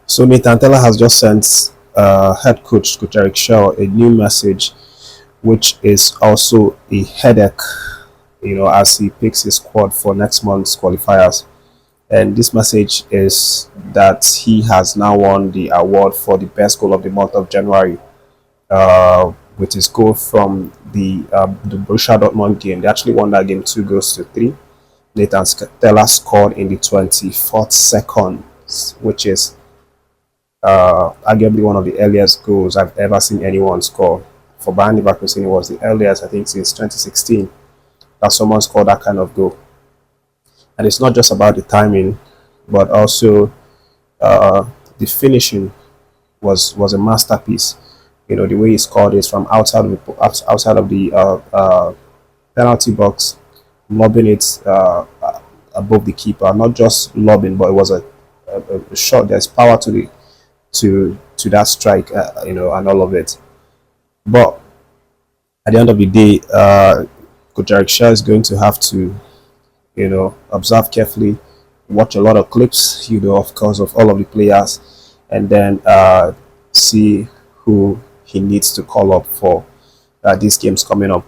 So Nathan Tella has just sent head coach Eric Shaw a new message, which is also a headache, as he picks his squad for next month's qualifiers. And this message is that he has now won the award for the best goal of the month of January, with his goal from the Borussia Dortmund game. They actually won that game 2-3. Nathan Tella scored in the 24th second, which is arguably one of the earliest goals I've ever seen anyone score. For Bayern Leverkusen, it was the earliest, I think, since 2016 that someone scored that kind of goal. And it's not just about the timing, but also the finishing was a masterpiece. The way he scored is from outside of the penalty box, lobbing it above the keeper. Not just lobbing, but it was a shot. There's power to that strike, and all of it. But at the end of the day, Coach Eric Shaw is going to have to, observe carefully, watch a lot of clips, of course, of all of the players, and then see who he needs to call up for these games coming up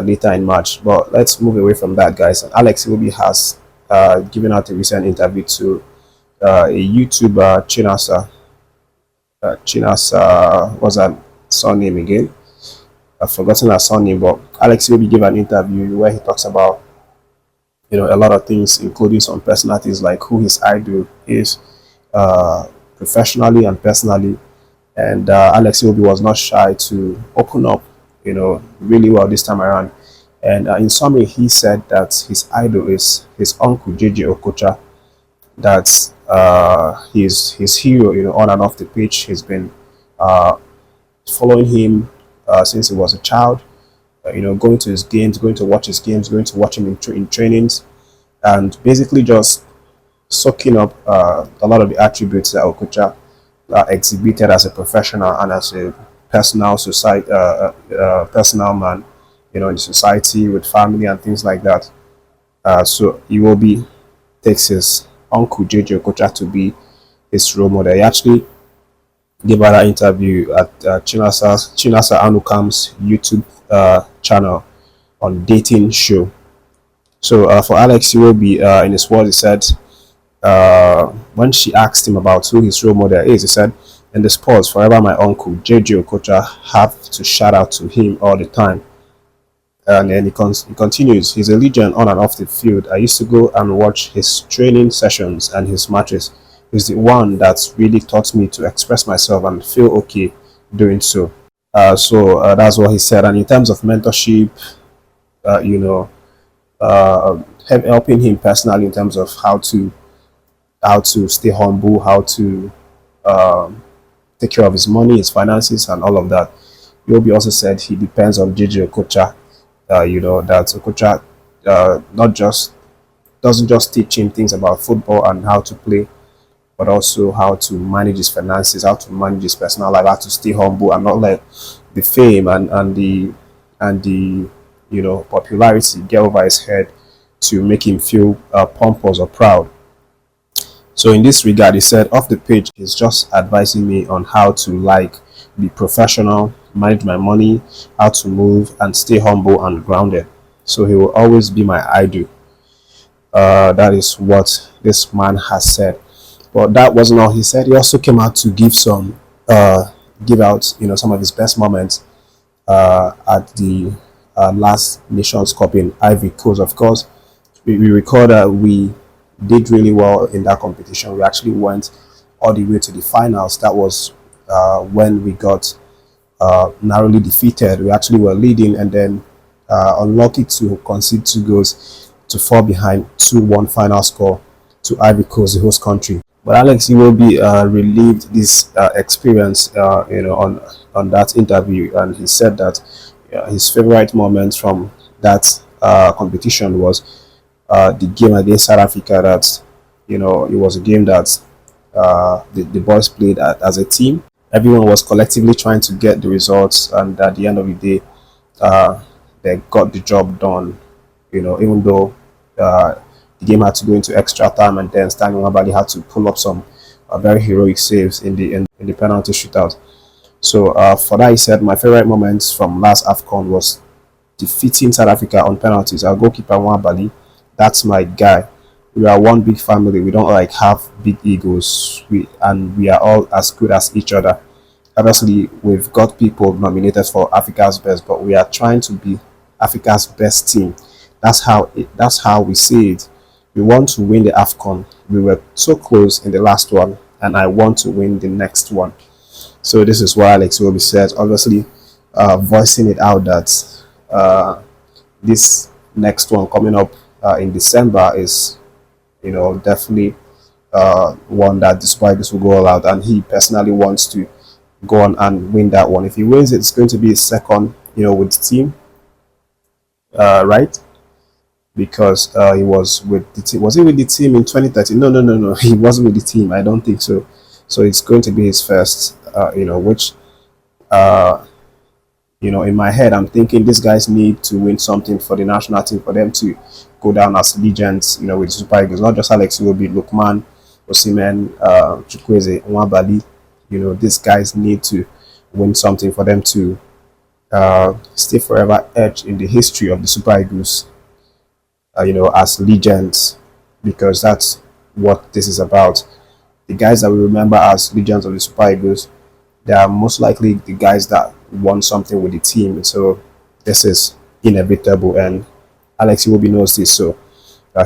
later in March. But let's move away from that, guys. Alex Iwobi has given out a recent interview to a YouTuber, Chinasa, what's that surname again? I've forgotten her surname, but Alex Iwobi gave an interview where he talks about a lot of things, including some personalities, like who his idol is, professionally and personally. And Alex Iwobi was not shy to open up, really well this time around. And in summary, he said that his idol is his uncle JJ Okocha. That's his hero, on and off the pitch. He's been following him since he was a child. Going to his games, going to watch his games, going to watch him in trainings, and basically just soaking up a lot of the attributes that Okocha exhibited as a professional and as a personal man, in the society with family and things like that. So Iwobi takes his uncle JJ Okocha to be his role model. He actually gave out an interview at Chinasa Anukam's YouTube channel on dating show. So for Alex Iwobi, in his words, he said, when she asked him about who his role model is, he said, "In the sports, forever my uncle JJ Okocha, have to shout out to him all the time." And then he continues, "He's a legend on and off the field. I used to go and watch his training sessions and his matches. He's the one that's really taught me to express myself and feel okay doing so." So that's what he said. And in terms of mentorship, helping him personally in terms of how to stay humble, how to take care of his money, his finances, and all of that. Yobi also said he depends on JJ Okocha. That Okocha doesn't just teach him things about football and how to play, but also how to manage his finances, how to manage his personal life, how to stay humble and not let the fame and the popularity get over his head to make him feel pompous or proud. So in this regard, he said, off the page, he's just advising me on how to be professional, manage my money, how to move and stay humble and grounded. So he will always be my idol. That is what this man has said. But that wasn't all he said. He also came out to give out some of his best moments at the last Nations Cup in Ivory Coast. Of course, we recall that we did really well in that competition. We actually went all the way to the finals. That was when we got narrowly defeated. We actually were leading and then unlucky to concede 2 goals to fall behind 2-1 final score to Ivory Coast, the host country. But Alex Iwobi relived this experience, on that interview, and he said that his favorite moment from that competition was the game against South Africa. That it was a game that the boys played as a team. Everyone was collectively trying to get the results, and at the end of the day, they got the job done. Even though the game had to go into extra time, and then Stanley Nwabali had to pull up some very heroic saves in the penalty shootout. So for that, he said my favorite moments from last AFCON was defeating South Africa on penalties. Our goalkeeper Nwabali, that's my guy. We are one big family. We don't like have big egos. We are all as good as each other. Obviously, we've got people nominated for Africa's best, but we are trying to be Africa's best team. That's how we see it. We want to win the AFCON. We were so close in the last one, and I want to win the next one. So this is what Alex Iwobi said. Obviously, voicing it out that this next one coming up in December is, definitely one that the Spiders will go all out, and he personally wants to go on and win that one. If he wins, it's going to be his second, with the team, right? Because he was with the team. Was he with the team in 2013? No, no, no, no. He wasn't with the team. I don't think so. So it's going to be his first, which, in my head, I'm thinking these guys need to win something for the national team for them to go down as legends, with the Super Eagles. Not just Alex Iwobi, Lukman, Osimhen, Chukwueze, Nwabali. These guys need to win something for them to stay forever etched in the history of the Super Eagles, as legends, because that's what this is about. The guys that we remember as legends of the Super Eagles, they are most likely the guys that won something with the team. So this is inevitable, and Alex Iwobi knows this, so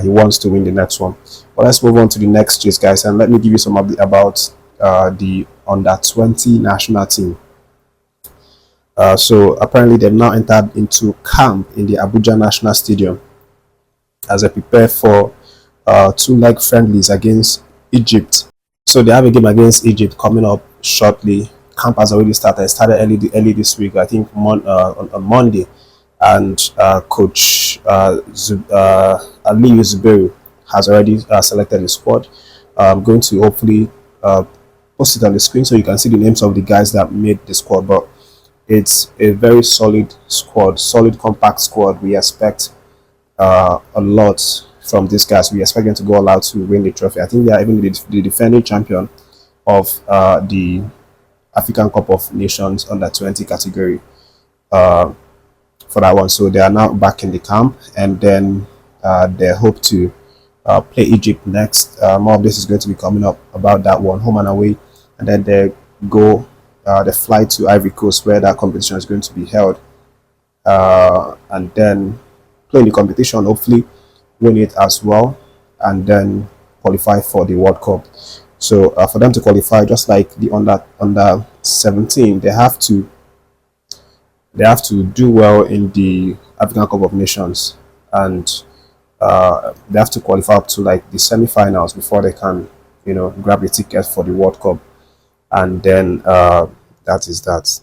he wants to win the next one. But let's move on to the next gist, guys, and let me give you some about the under 20 national team. So apparently they've now entered into camp in the Abuja National Stadium as they prepare for two-leg friendlies against Egypt. So they have a game against Egypt coming up shortly. Camp has already started. It started early this week, I think on Monday. And Coach Aliyu Zuberi has already selected the squad. I'm going to hopefully post it on the screen so you can see the names of the guys that made the squad. But it's a very solid squad, solid compact squad. We expect a lot from these guys. We expect them to go all out to win the trophy. I think they are even the defending champion of the African Cup of Nations under 20 category for that one. So they are now back in the camp, and then they hope to play Egypt next. More of this is going to be coming up about that one, home and away, and then they fly to Ivory Coast where that competition is going to be held, and then play in the competition, hopefully win it as well, and then qualify for the World Cup. So for them to qualify, just like the under 17, they have to do well in the African Cup of Nations, and they have to qualify up to like the semi-finals before they can, grab a ticket for the World Cup, and then that is that.